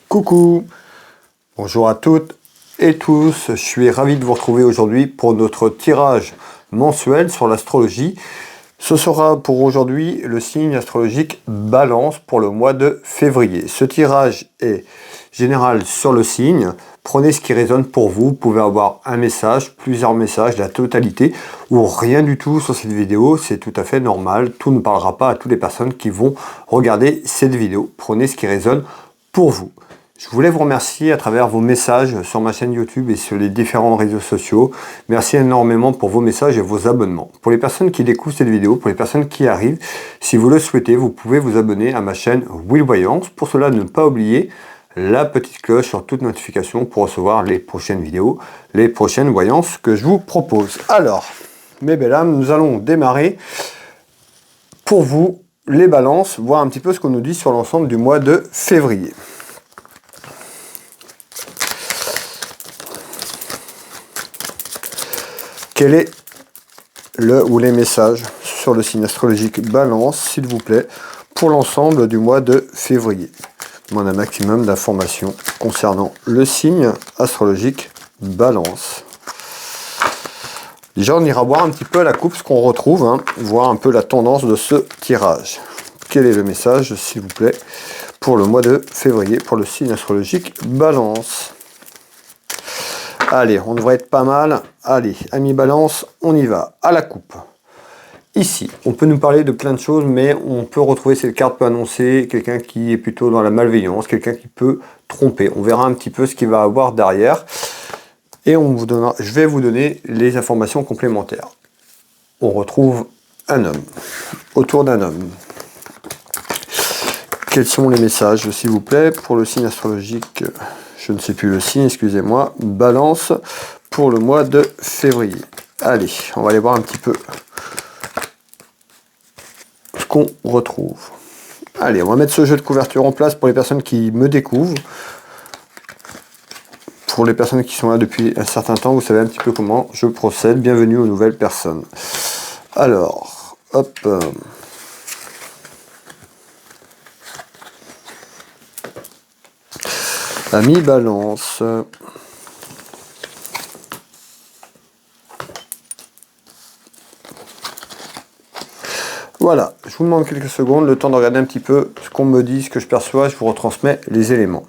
Coucou, bonjour à toutes et tous, je suis ravi de vous retrouver aujourd'hui pour notre tirage mensuel sur l'astrologie. Ce sera pour aujourd'hui le signe astrologique Balance pour le mois de février. Ce tirage est général sur le signe. Prenez ce qui résonne pour vous. Vous pouvez avoir un message, plusieurs messages, la totalité ou rien du tout sur cette vidéo. C'est tout à fait normal. Tout ne parlera pas à toutes les personnes qui vont regarder cette vidéo. Prenez ce qui résonne pour vous. Je voulais vous remercier à travers vos messages sur ma chaîne YouTube et sur les différents réseaux sociaux. Merci énormément pour vos messages et vos abonnements. Pour les personnes qui découvrent cette vidéo, pour les personnes qui arrivent, si vous le souhaitez, vous pouvez vous abonner à ma chaîne Will Voyance. Pour cela, ne pas oublier la petite cloche sur toute notification pour recevoir les prochaines vidéos, les prochaines voyances que je vous propose. Alors, mes belles âmes, nous allons démarrer pour vous les balances, voir un petit peu ce qu'on nous dit sur l'ensemble du mois de février. Quel est le ou les messages sur le signe astrologique Balance, s'il vous plaît, pour l'ensemble du mois de février? On a un maximum d'informations concernant le signe astrologique Balance. Déjà, on ira voir un petit peu à la coupe ce qu'on retrouve, voir un peu la tendance de ce tirage. Quel est le message, s'il vous plaît, pour le mois de février, pour le signe astrologique Balance? Allez, on devrait être pas mal. Allez, amis Balance, on y va. À la coupe. Ici, on peut nous parler de plein de choses, mais on peut retrouver cette carte peut annoncer quelqu'un qui est plutôt dans la malveillance, quelqu'un qui peut tromper. On verra un petit peu ce qu'il va avoir derrière. Et je vais vous donner les informations complémentaires. On retrouve un homme. Autour d'un homme. Quels sont les messages, s'il vous plaît, pour le signe astrologique, je ne sais plus le signe, excusez-moi, Balance, pour le mois de février. Allez, on va aller voir un petit peu ce qu'on retrouve. Allez, on va mettre ce jeu de couverture en place pour les personnes qui me découvrent. Pour les personnes qui sont là depuis un certain temps, vous savez un petit peu comment je procède. Bienvenue aux nouvelles personnes. Alors, hop. Ami Balance. Voilà, je vous demande quelques secondes, le temps de regarder un petit peu ce qu'on me dit, ce que je perçois, je vous retransmets les éléments.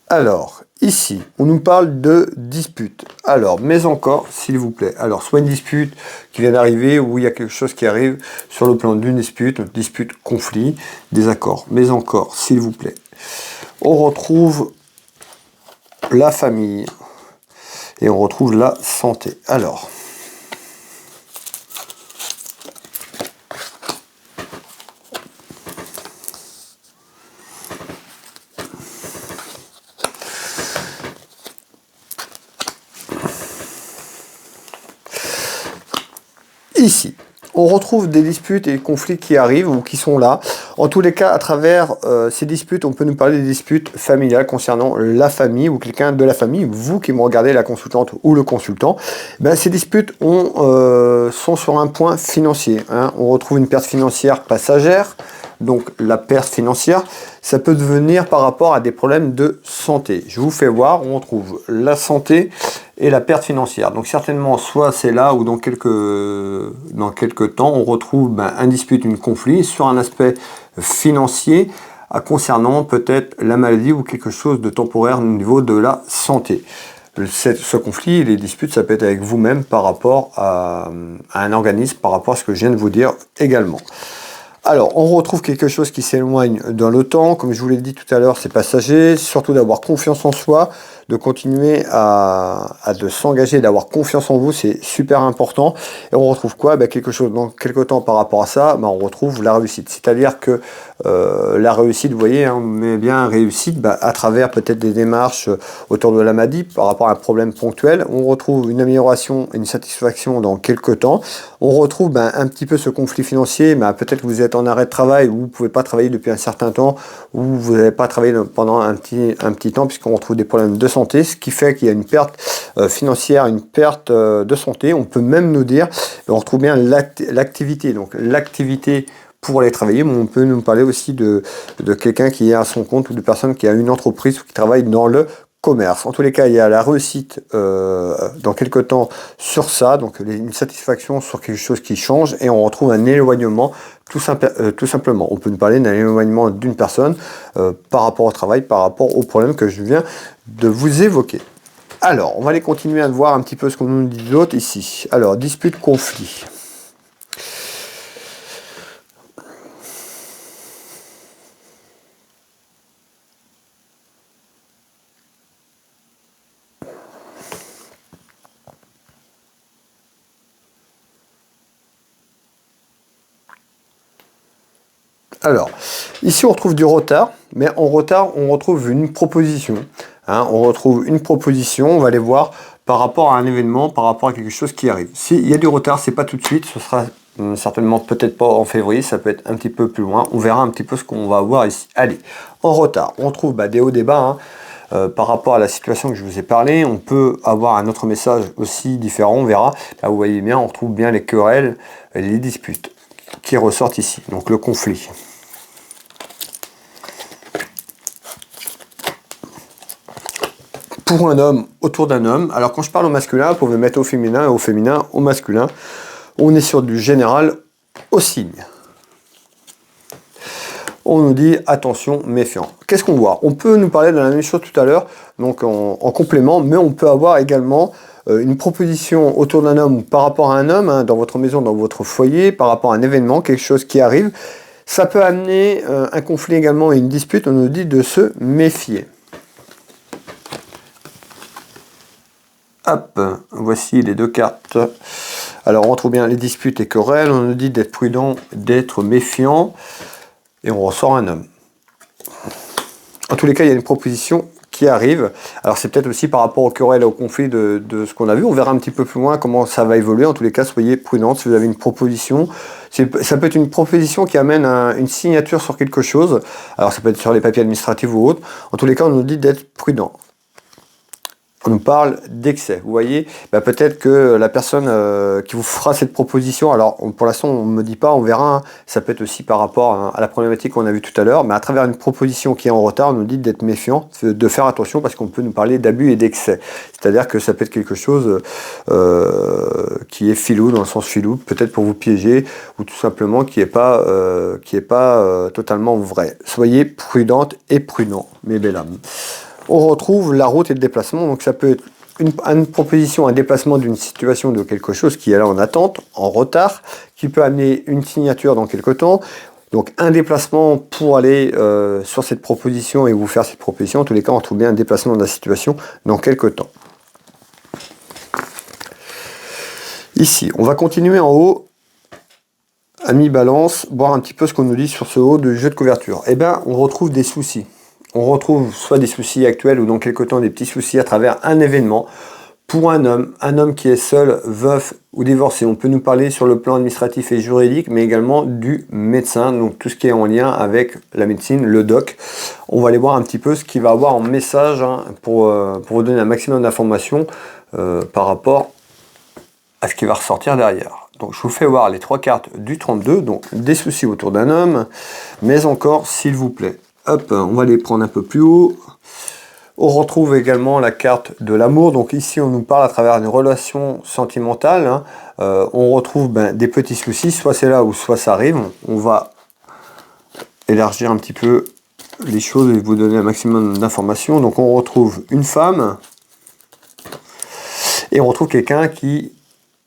Alors, ici, on nous parle de dispute. Alors, mais encore, s'il vous plaît. Alors, soit une dispute qui vient d'arriver, ou il y a quelque chose qui arrive sur le plan d'une dispute, conflit, désaccord. Mais encore, s'il vous plaît. On retrouve la famille et on retrouve la santé. Alors, ici, on retrouve des disputes et conflits qui arrivent ou qui sont là. En tous les cas, à travers ces disputes, on peut nous parler des disputes familiales concernant la famille ou quelqu'un de la famille. Vous qui me regardez, la consultante ou le consultant, ces disputes sont sur un point financier. On retrouve une perte financière passagère. Donc la perte financière, ça peut devenir par rapport à des problèmes de santé. Je vous fais voir, on retrouve la santé et la perte financière. Donc certainement, soit c'est là ou dans quelques temps, on retrouve un dispute, un conflit sur un aspect financier concernant peut-être la maladie ou quelque chose de temporaire au niveau de la santé. Ce conflit, les disputes, ça peut être avec vous-même par rapport à un organisme, par rapport à ce que je viens de vous dire également. Alors, on retrouve quelque chose qui s'éloigne dans le temps. Comme je vous l'ai dit tout à l'heure, c'est passager. Surtout d'avoir confiance en soi, de continuer à s'engager, d'avoir confiance en vous, c'est super important. Et on retrouve quoi? Quelque chose dans quelque temps par rapport à ça, on retrouve la réussite. C'est-à-dire que la réussite, vous voyez, hein, mais bien réussite à travers peut-être des démarches autour de la maladie par rapport à un problème ponctuel. On retrouve une amélioration et une satisfaction dans quelques temps. On retrouve un petit peu ce conflit financier, peut-être que vous êtes en arrêt de travail ou vous ne pouvez pas travailler depuis un certain temps ou vous n'avez pas travaillé pendant un petit temps puisqu'on retrouve des problèmes de santé, ce qui fait qu'il y a une perte financière, une perte de santé. On peut même nous dire, on retrouve bien l'activité, donc l'activité pour aller travailler, mais on peut nous parler aussi de quelqu'un qui est à son compte ou de personne qui a une entreprise ou qui travaille dans le commerce. En tous les cas, il y a la réussite dans quelques temps sur ça, donc une satisfaction sur quelque chose qui change, et on retrouve un éloignement tout simplement. On peut nous parler d'un éloignement d'une personne par rapport au travail, par rapport au problème que je viens de vous évoquer. Alors, on va aller continuer à voir un petit peu ce qu'on nous dit d'autre ici. Alors, dispute, conflit. Alors, ici on retrouve du retard, mais en retard on retrouve une proposition. Hein, on retrouve une proposition, on va aller voir par rapport à un événement, par rapport à quelque chose qui arrive. S'il y a du retard, c'est pas tout de suite, ce sera certainement peut-être pas en février, ça peut être un petit peu plus loin. On verra un petit peu ce qu'on va voir ici. Allez, en retard, on trouve des hauts, des bas. Par rapport à la situation que je vous ai parlé, on peut avoir un autre message aussi différent, on verra. Là, vous voyez bien, on retrouve bien les querelles, les disputes qui ressortent ici, donc le conflit. Pour un homme, autour d'un homme. Alors quand je parle au masculin, vous pouvez mettre au féminin et au féminin au masculin. On est sur du général au signe. On nous dit attention, méfiant. Qu'est-ce qu'on voit? On peut nous parler de la même chose tout à l'heure, donc en complément, mais on peut avoir également une proposition autour d'un homme ou par rapport à un homme, hein, dans votre maison, dans votre foyer, par rapport à un événement, quelque chose qui arrive. Ça peut amener un conflit également et une dispute. On nous dit de se méfier. Hop, voici les deux cartes. Alors on retrouve bien les disputes et querelles, on nous dit d'être prudent, d'être méfiant, et on ressort un homme. En tous les cas, il y a une proposition qui arrive. Alors c'est peut-être aussi par rapport aux querelles et au conflit de ce qu'on a vu. On verra un petit peu plus loin comment ça va évoluer. En tous les cas, soyez prudents si vous avez une proposition. Ça peut être une proposition qui amène une signature sur quelque chose. Alors ça peut être sur les papiers administratifs ou autres. En tous les cas, on nous dit d'être prudent. On nous parle d'excès. Vous voyez, peut-être que la personne qui vous fera cette proposition, alors pour l'instant on ne me dit pas, on verra, hein, ça peut être aussi par rapport à la problématique qu'on a vue tout à l'heure, mais à travers une proposition qui est en retard, on nous dit d'être méfiant, de faire attention parce qu'on peut nous parler d'abus et d'excès. C'est-à-dire que ça peut être quelque chose qui est filou, dans le sens filou, peut-être pour vous piéger, ou tout simplement qui n'est pas, totalement vrai. Soyez prudente et prudent, mes belles âmes. On retrouve la route et le déplacement, donc ça peut être une proposition, un déplacement d'une situation de quelque chose qui est là en attente, en retard, qui peut amener une signature dans quelque temps. Donc un déplacement pour aller sur cette proposition et vous faire cette proposition. En tous les cas, on trouve bien un déplacement de la situation dans quelque temps. Ici, on va continuer en haut. Ami Balance, voir un petit peu ce qu'on nous dit sur ce haut de jeu de couverture. Eh bien, on retrouve des soucis. On retrouve soit des soucis actuels ou dans quelques temps des petits soucis à travers un événement. Pour un homme qui est seul, veuf ou divorcé. On peut nous parler sur le plan administratif et juridique, mais également du médecin, donc tout ce qui est en lien avec la médecine, le doc. On va aller voir un petit peu ce qu'il va avoir en message pour vous donner un maximum d'informations par rapport à ce qui va ressortir derrière. Donc je vous fais voir les trois cartes du 32, donc des soucis autour d'un homme, mais encore, s'il vous plaît. Hop, on va les prendre un peu plus haut. On retrouve également la carte de l'amour. Donc ici, on nous parle à travers une relation sentimentale. On retrouve des petits soucis, soit c'est là ou soit ça arrive. On va élargir un petit peu les choses et vous donner un maximum d'informations. Donc on retrouve une femme et on retrouve quelqu'un qui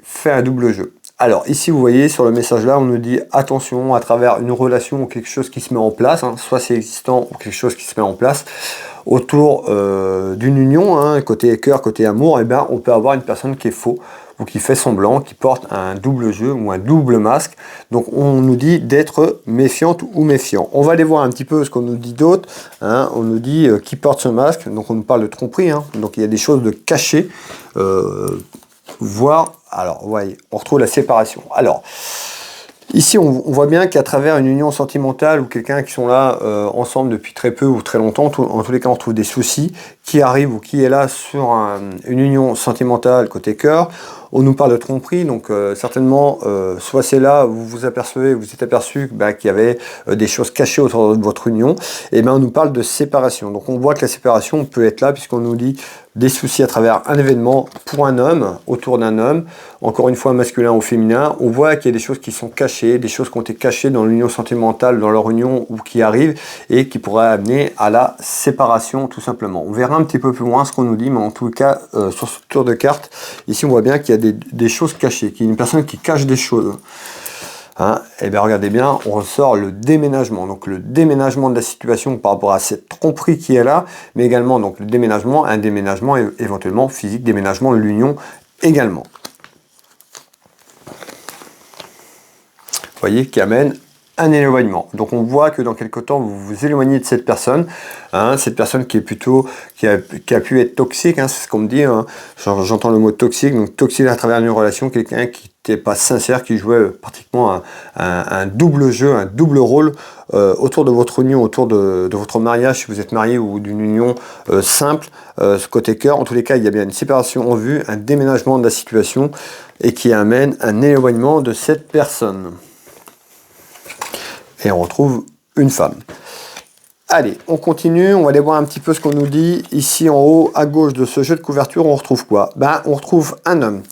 fait un double jeu. Alors ici vous voyez sur le message là on nous dit attention à travers une relation ou quelque chose qui se met en place, soit c'est existant ou quelque chose qui se met en place autour d'une union, côté cœur, côté amour, et on peut avoir une personne qui est faux ou qui fait semblant, qui porte un double jeu ou un double masque. Donc on nous dit d'être méfiante ou méfiant. On va aller voir un petit peu ce qu'on nous dit d'autre. Hein. On nous dit qui porte ce masque, donc on nous parle de tromperie. Hein. Donc il y a des choses de cachées, voire, alors vous voyez, on retrouve la séparation. Alors, ici, on voit bien qu'à travers une union sentimentale ou quelqu'un qui sont là ensemble depuis très peu ou très longtemps, en tous les cas, on trouve des soucis qui arrivent ou qui est là sur une union sentimentale côté cœur. On nous parle de tromperie, donc certainement, soit c'est là où vous vous apercevez, vous êtes aperçu qu'il y avait des choses cachées autour de votre union, et bien on nous parle de séparation. Donc on voit que la séparation peut être là, puisqu'on nous dit des soucis à travers un événement pour un homme, autour d'un homme, encore une fois masculin ou féminin. On voit qu'il y a des choses qui sont cachées, des choses qui ont été cachées dans l'union sentimentale, dans leur union ou qui arrivent et qui pourraient amener à la séparation tout simplement. On verra un petit peu plus loin ce qu'on nous dit, mais en tout cas sur ce tour de carte, ici on voit bien qu'il y a des choses cachées, qu'il y a une personne qui cache des choses. Hein, et bien regardez bien, on ressort le déménagement, donc le déménagement de la situation par rapport à cette tromperie qui est là, mais également donc le déménagement, un déménagement éventuellement physique, déménagement de l'union également. Vous voyez, qui amène un éloignement. Donc on voit que dans quelque temps vous vous éloignez de cette personne qui est plutôt qui a pu être toxique, hein, c'est ce qu'on me dit, hein. J'entends le mot toxique, donc toxique à travers une relation, quelqu'un qui n'était pas sincère, qui jouait pratiquement un double jeu, un double rôle autour de votre union, autour de votre mariage, si vous êtes marié, ou d'une union simple, ce côté cœur. En tous les cas, il y a bien une séparation en vue, un déménagement de la situation et qui amène un éloignement de cette personne. Et on retrouve une femme. Allez, on continue, on va aller voir un petit peu ce qu'on nous dit. Ici en haut, à gauche de ce jeu de couverture, on retrouve quoi? On retrouve un homme.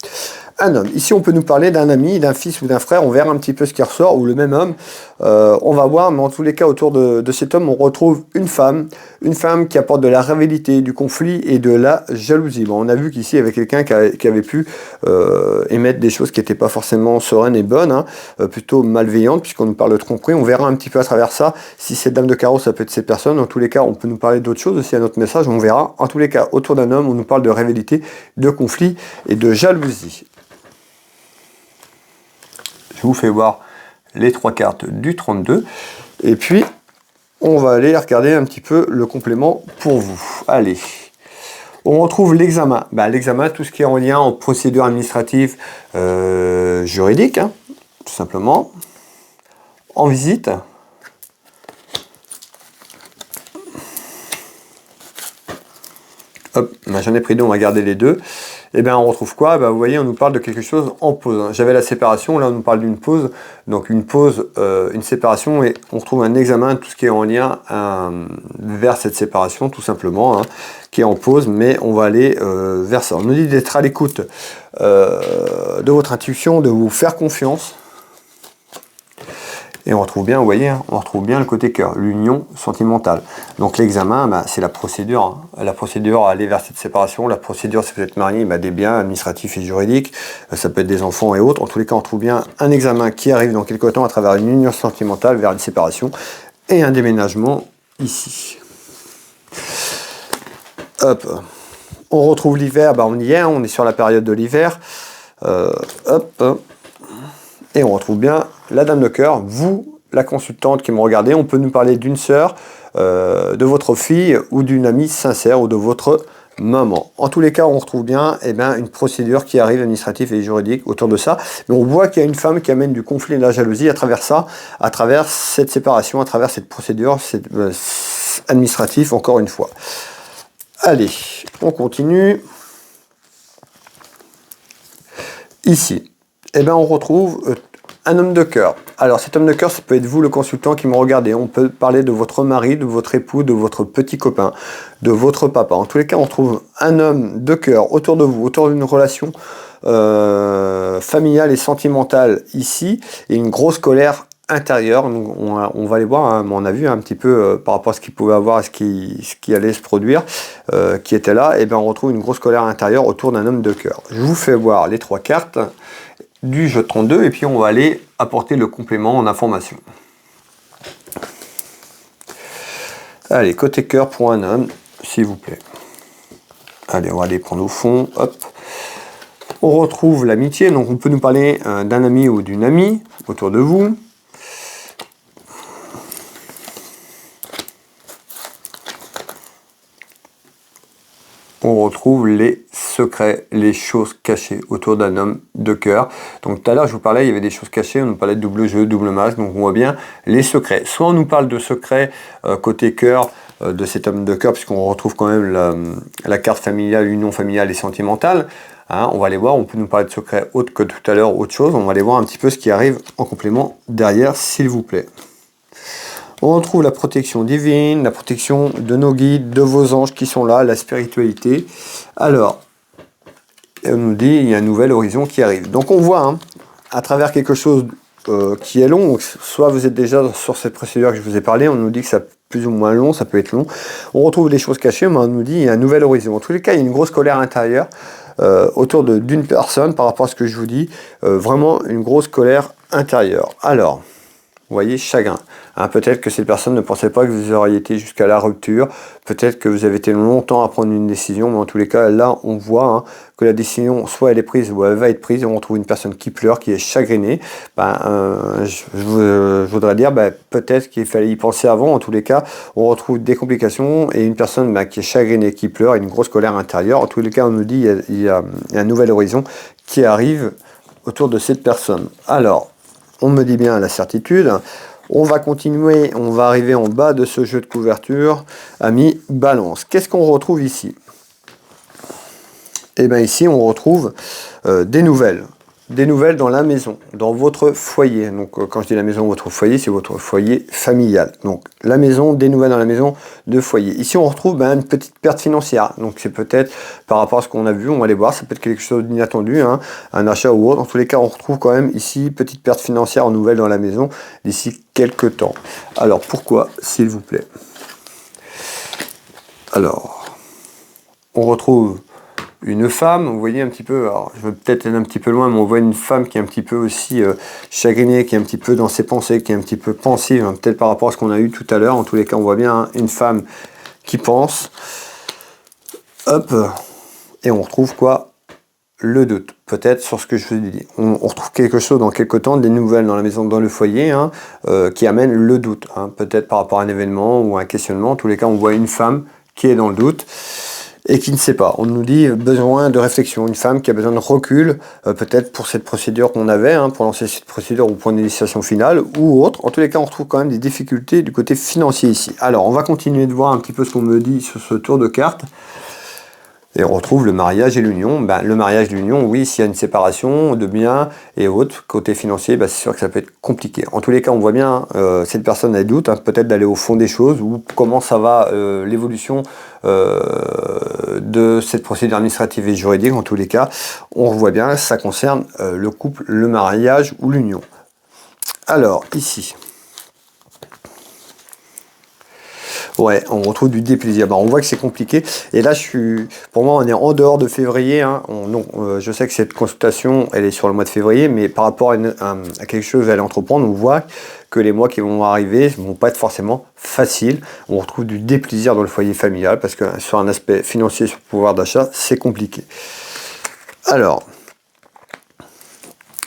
Un homme. Ici, on peut nous parler d'un ami, d'un fils ou d'un frère. On verra un petit peu ce qui ressort, ou le même homme. On va voir, mais en tous les cas, autour de cet homme, on retrouve une femme qui apporte de la rivalité, du conflit et de la jalousie. Bon, on a vu qu'ici, il y avait quelqu'un qui avait pu émettre des choses qui n'étaient pas forcément sereines et bonnes, hein, plutôt malveillantes, puisqu'on nous parle de tromperie. On verra un petit peu à travers ça si cette dame de carreau, ça peut être cette personne. En tous les cas, on peut nous parler d'autres choses aussi à notre message. On verra. En tous les cas, autour d'un homme, on nous parle de rivalité, de conflit et de jalousie. Je vous fais voir les trois cartes du 32. Et puis, on va aller regarder un petit peu le complément pour vous. Allez. On retrouve l'examen. L'examen, tout ce qui est en lien en procédure administrative juridique, hein, tout simplement. En visite. Hop, j'en ai pris deux, on va garder les deux. Et bien on retrouve quoi? Vous voyez, on nous parle de quelque chose en pause. J'avais la séparation, là on nous parle d'une pause. Donc une pause, une séparation, et on retrouve un examen, tout ce qui est en lien vers cette séparation, tout simplement, hein, qui est en pause, mais on va aller vers ça. On nous dit d'être à l'écoute de votre intuition, de vous faire confiance. Et on retrouve bien, vous voyez, on retrouve bien le côté cœur, l'union sentimentale. Donc l'examen, c'est la procédure. Hein. La procédure à aller vers cette séparation. La procédure, si vous êtes marié, des biens administratifs et juridiques. Ça peut être des enfants et autres. En tous les cas, on trouve bien un examen qui arrive dans quelque temps à travers une union sentimentale vers une séparation et un déménagement ici. Hop. On retrouve l'hiver, on y est, on est sur la période de l'hiver. Hop. Et on retrouve bien la dame de cœur, vous, la consultante qui me regardez, on peut nous parler d'une sœur, de votre fille ou d'une amie sincère ou de votre maman. En tous les cas, on retrouve bien une procédure qui arrive administrative et juridique autour de ça. Mais on voit qu'il y a une femme qui amène du conflit et de la jalousie à travers ça, à travers cette séparation, à travers cette procédure administrative, encore une fois. Allez, on continue. Ici. On retrouve un homme de cœur. Alors cet homme de cœur, ça peut être vous, le consultant qui me regardez. On peut parler de votre mari, de votre époux, de votre petit copain, de votre papa. En tous les cas, on trouve un homme de cœur autour de vous, autour d'une relation familiale et sentimentale ici, et une grosse colère intérieure. On va aller voir, hein, mais on a vu un petit peu par rapport à ce qu'il pouvait avoir, à ce qui allait se produire, qui était là. On retrouve une grosse colère intérieure autour d'un homme de cœur. Je vous fais voir les trois cartes du jeu 32 et puis on va aller apporter le complément en information. Allez, côté cœur pour un homme, s'il vous plaît. Allez, on va aller prendre au fond. Hop. On retrouve l'amitié, donc on peut nous parler d'un ami ou d'une amie autour de vous. On retrouve les secrets, les choses cachées autour d'un homme de cœur. Donc tout à l'heure je vous parlais, il y avait des choses cachées, on nous parlait de double jeu, double masque, donc on voit bien les secrets. Soit on nous parle de secrets côté cœur, de cet homme de cœur, puisqu'on retrouve quand même la carte familiale, l'union familiale et sentimentale. Hein, on va aller voir, on peut nous parler de secrets autres que tout à l'heure, autre chose. On va aller voir un petit peu ce qui arrive en complément derrière, s'il vous plaît. On retrouve la protection divine, la protection de nos guides, de vos anges qui sont là, la spiritualité. Alors, on nous dit il y a un nouvel horizon qui arrive. Donc on voit, hein, à travers quelque chose qui est long, soit vous êtes déjà sur cette procédure que je vous ai parlé, on nous dit que ça plus ou moins long, ça peut être long. On retrouve des choses cachées, mais on nous dit il y a un nouvel horizon. En tous les cas, il y a une grosse colère intérieure autour d'une personne par rapport à ce que je vous dis. Vraiment une grosse colère intérieure. Alors, vous voyez, chagrin. Hein, peut-être que cette personne ne pensait pas que vous auriez été jusqu'à la rupture. Peut-être que vous avez été longtemps à prendre une décision. Mais en tous les cas, là, on voit hein, que la décision, soit elle est prise ou elle va être prise. Et on retrouve une personne qui pleure, qui est chagrinée. Je voudrais dire, peut-être qu'il fallait y penser avant. En tous les cas, on retrouve des complications. Et une personne qui est chagrinée, qui pleure, et une grosse colère intérieure. En tous les cas, on nous dit il y a un nouvel horizon qui arrive autour de cette personne. Alors, on me dit bien la certitude. On va continuer, on va arriver en bas de ce jeu de couverture. Amis, balance. Qu'est-ce qu'on retrouve ici? Eh bien ici, on retrouve des nouvelles. Des nouvelles dans la maison, dans votre foyer. Donc quand je dis la maison, votre foyer, c'est votre foyer familial. Donc la maison, des nouvelles dans la maison de foyer. Ici, on retrouve une petite perte financière. Donc c'est peut-être par rapport à ce qu'on a vu, on va aller voir, ça peut être quelque chose d'inattendu, hein, un achat ou autre. En tous les cas, on retrouve quand même ici petite perte financière en nouvelles dans la maison d'ici quelques temps. Alors pourquoi, s'il vous plaît? Alors, on retrouve une femme, vous voyez un petit peu, alors je vais peut-être aller un petit peu loin, mais on voit une femme qui est un petit peu aussi chagrinée, qui est un petit peu dans ses pensées, qui est un petit peu pensive, hein, peut-être par rapport à ce qu'on a eu tout à l'heure. En tous les cas, on voit bien hein, une femme qui pense. Hop, et on retrouve quoi? Le doute, peut-être sur ce que je vous ai dit. On retrouve quelque chose dans quelques temps, des nouvelles dans la maison, dans le foyer, hein, qui amènent le doute, hein, peut-être par rapport à un événement ou à un questionnement. En tous les cas, on voit une femme qui est dans le doute et qui ne sait pas. On nous dit besoin de réflexion, une femme qui a besoin de recul, peut-être pour cette procédure qu'on avait, hein, pour lancer cette procédure ou pour une initiation finale ou autre. En tous les cas, on retrouve quand même des difficultés du côté financier ici. Alors, on va continuer de voir un petit peu ce qu'on me dit sur ce tour de cartes. Et on retrouve le mariage et l'union. Le mariage et l'union, oui, s'il y a une séparation de biens et autres, côté financier, c'est sûr que ça peut être compliqué. En tous les cas, on voit bien, cette personne a des doutes, hein, peut-être d'aller au fond des choses, ou comment ça va l'évolution de cette procédure administrative et juridique. En tous les cas, on voit bien, ça concerne le couple, le mariage ou l'union. Alors, ici... Ouais, on retrouve du déplaisir. On voit que c'est compliqué. Et là, pour moi, on est en dehors de février. Hein. Je sais que cette consultation, elle est sur le mois de février, mais par rapport à quelque chose à aller entreprendre, on voit que les mois qui vont arriver ne vont pas être forcément faciles. On retrouve du déplaisir dans le foyer familial parce que sur un aspect financier, sur le pouvoir d'achat, c'est compliqué. Alors,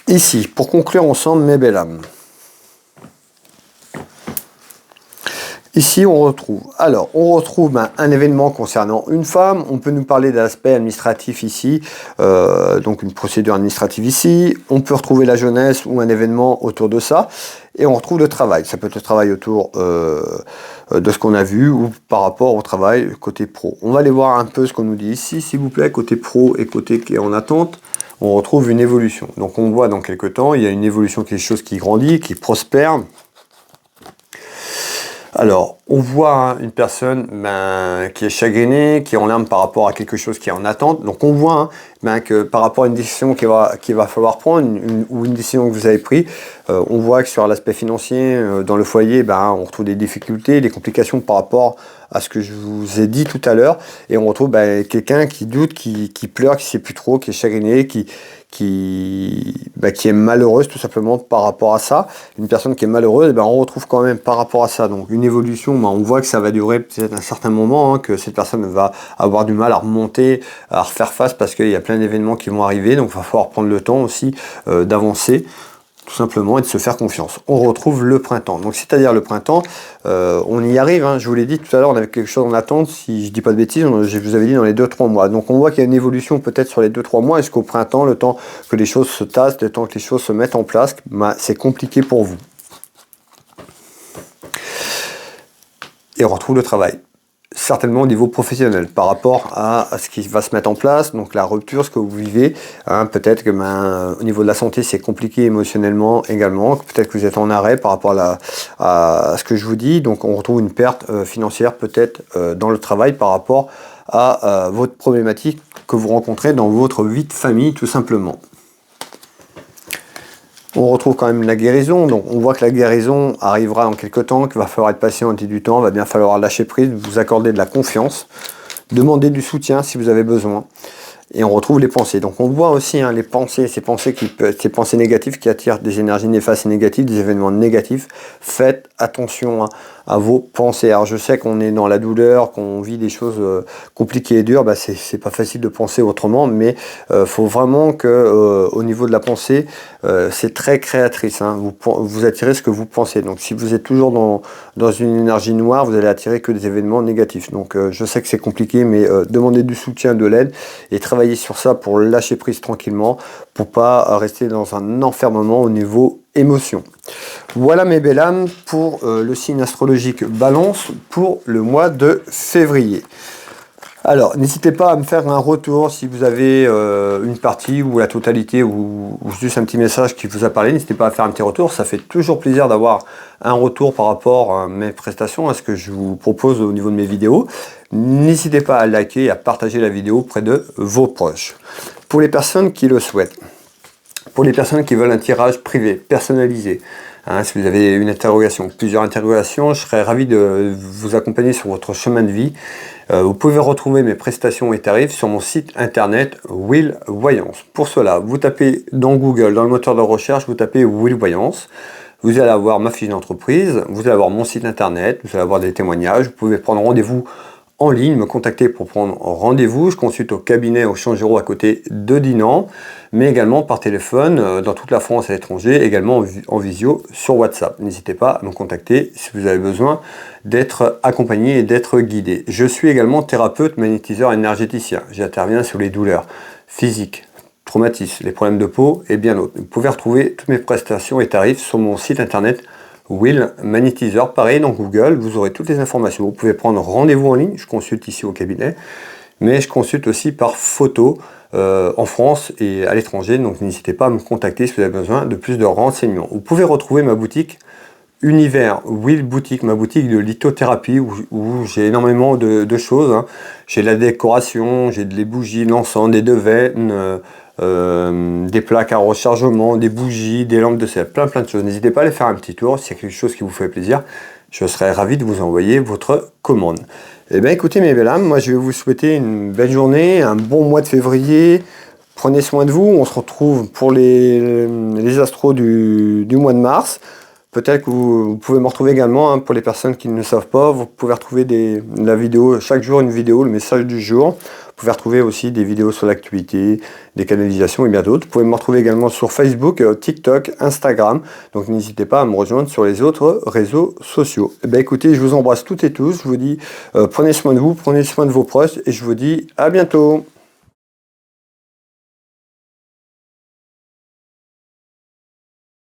ici, pour conclure ensemble, mes belles âmes. Ici, on retrouve un événement concernant une femme. On peut nous parler de l'aspect administratif ici, donc une procédure administrative ici. On peut retrouver la jeunesse ou un événement autour de ça. Et on retrouve le travail. Ça peut être le travail autour de ce qu'on a vu ou par rapport au travail côté pro. On va aller voir un peu ce qu'on nous dit ici, s'il vous plaît, côté pro et côté qui est en attente. On retrouve une évolution. Donc on voit dans quelques temps, il y a une évolution, quelque chose qui grandit, qui prospère. Alors, on voit une personne qui est chagrinée, qui est en larmes par rapport à quelque chose qui est en attente. Donc, on voit que par rapport à une décision qu'il va falloir prendre ou une décision que vous avez prise, on voit que sur l'aspect financier, dans le foyer, on retrouve des difficultés, des complications par rapport à ce que je vous ai dit tout à l'heure. Et on retrouve quelqu'un qui doute, qui pleure, qui ne sait plus trop, qui est chagriné, qui est malheureuse tout simplement par rapport à ça. Une personne qui est malheureuse, on retrouve quand même par rapport à ça. Donc une évolution, on voit que ça va durer peut-être un certain moment, hein, que cette personne va avoir du mal à remonter, à refaire face parce qu'il y a plein plein d'événements qui vont arriver, donc il va falloir prendre le temps aussi d'avancer, tout simplement, et de se faire confiance. On retrouve le printemps. Donc c'est-à-dire le printemps, on y arrive, hein. Je vous l'ai dit tout à l'heure, on avait quelque chose en attente, si je dis pas de bêtises, je vous avais dit dans les 2-3 mois. Donc on voit qu'il y a une évolution peut-être sur les 2-3 mois. Est-ce qu'au printemps, le temps que les choses se tassent, le temps que les choses se mettent en place, c'est compliqué pour vous. Et on retrouve le travail. Certainement au niveau professionnel par rapport à ce qui va se mettre en place, donc la rupture, ce que vous vivez, hein, peut-être que au niveau de la santé c'est compliqué émotionnellement également, peut-être que vous êtes en arrêt par rapport à ce que je vous dis, donc on retrouve une perte financière peut-être dans le travail par rapport à votre problématique que vous rencontrez dans votre vie de famille tout simplement. On retrouve quand même la guérison, donc on voit que la guérison arrivera dans quelques temps, qu'il va falloir être patient du temps, il va bien falloir lâcher prise, vous accorder de la confiance, demander du soutien si vous avez besoin. Et on retrouve les pensées. Donc on voit aussi hein, les pensées, ces pensées négatives qui attirent des énergies néfastes et négatives, des événements négatifs. Faites attention hein, à vos pensées. Alors je sais qu'on est dans la douleur, qu'on vit des choses compliquées et dures, c'est pas facile de penser autrement, mais faut vraiment que au niveau de la pensée, c'est très créatrice. Hein. Vous attirez ce que vous pensez. Donc si vous êtes toujours dans une énergie noire, vous allez attirer que des événements négatifs. Donc je sais que c'est compliqué, mais demandez du soutien, de l'aide et travaillez sur ça pour lâcher prise tranquillement, pour pas rester dans un enfermement au niveau émotion. Voilà mes belles âmes pour le signe astrologique Balance pour le mois de février. Alors, n'hésitez pas à me faire un retour si vous avez une partie ou la totalité ou juste un petit message qui vous a parlé. N'hésitez pas à faire un petit retour. Ça fait toujours plaisir d'avoir un retour par rapport à mes prestations, à ce que je vous propose au niveau de mes vidéos. N'hésitez pas à liker et à partager la vidéo auprès de vos proches. Pour les personnes qui le souhaitent, pour les personnes qui veulent un tirage privé, personnalisé, hein, si vous avez une interrogation, plusieurs interrogations, je serais ravi de vous accompagner sur votre chemin de vie. Vous pouvez retrouver mes prestations et tarifs sur mon site internet Will Voyance. Pour cela, vous tapez dans Google, dans le moteur de recherche, vous tapez Will Voyance. Vous allez avoir ma fiche d'entreprise, vous allez avoir mon site internet, vous allez avoir des témoignages, vous pouvez prendre rendez-vous en ligne, me contacter pour prendre rendez-vous. Je consulte au cabinet au Changero à côté de Dinan, mais également par téléphone dans toute la France et à l'étranger, également en visio sur WhatsApp. N'hésitez pas à me contacter si vous avez besoin d'être accompagné et d'être guidé. Je suis également thérapeute, magnétiseur, énergéticien. J'interviens sur les douleurs physiques, traumatismes, les problèmes de peau et bien d'autres. Vous pouvez retrouver toutes mes prestations et tarifs sur mon site internet Will Magnétiseur, pareil dans Google, vous aurez toutes les informations. Vous pouvez prendre rendez-vous en ligne, je consulte ici au cabinet, mais je consulte aussi par photo en France et à l'étranger, donc n'hésitez pas à me contacter si vous avez besoin de plus de renseignements. Vous pouvez retrouver ma boutique Univers Will Boutique, ma boutique de lithothérapie où j'ai énormément de choses. Hein. J'ai de la décoration, j'ai des bougies, l'encens, des devènes, des plaques à rechargement, des bougies, des lampes de sel, plein de choses. N'hésitez pas à aller faire un petit tour s'il y a quelque chose qui vous fait plaisir. Je serai ravi de vous envoyer votre commande. Eh bien écoutez mes belles âmes, moi je vais vous souhaiter une belle journée, un bon mois de février. Prenez soin de vous, on se retrouve pour les astros du mois de mars. Peut-être que vous pouvez me retrouver également, hein, pour les personnes qui ne le savent pas, vous pouvez retrouver la vidéo, chaque jour une vidéo, le message du jour. Vous pouvez retrouver aussi des vidéos sur l'actualité, des canalisations et bien d'autres. Vous pouvez me retrouver également sur Facebook, TikTok, Instagram. Donc n'hésitez pas à me rejoindre sur les autres réseaux sociaux. Eh bien, écoutez, je vous embrasse toutes et tous. Je vous dis prenez soin de vous, prenez soin de vos proches et je vous dis à bientôt.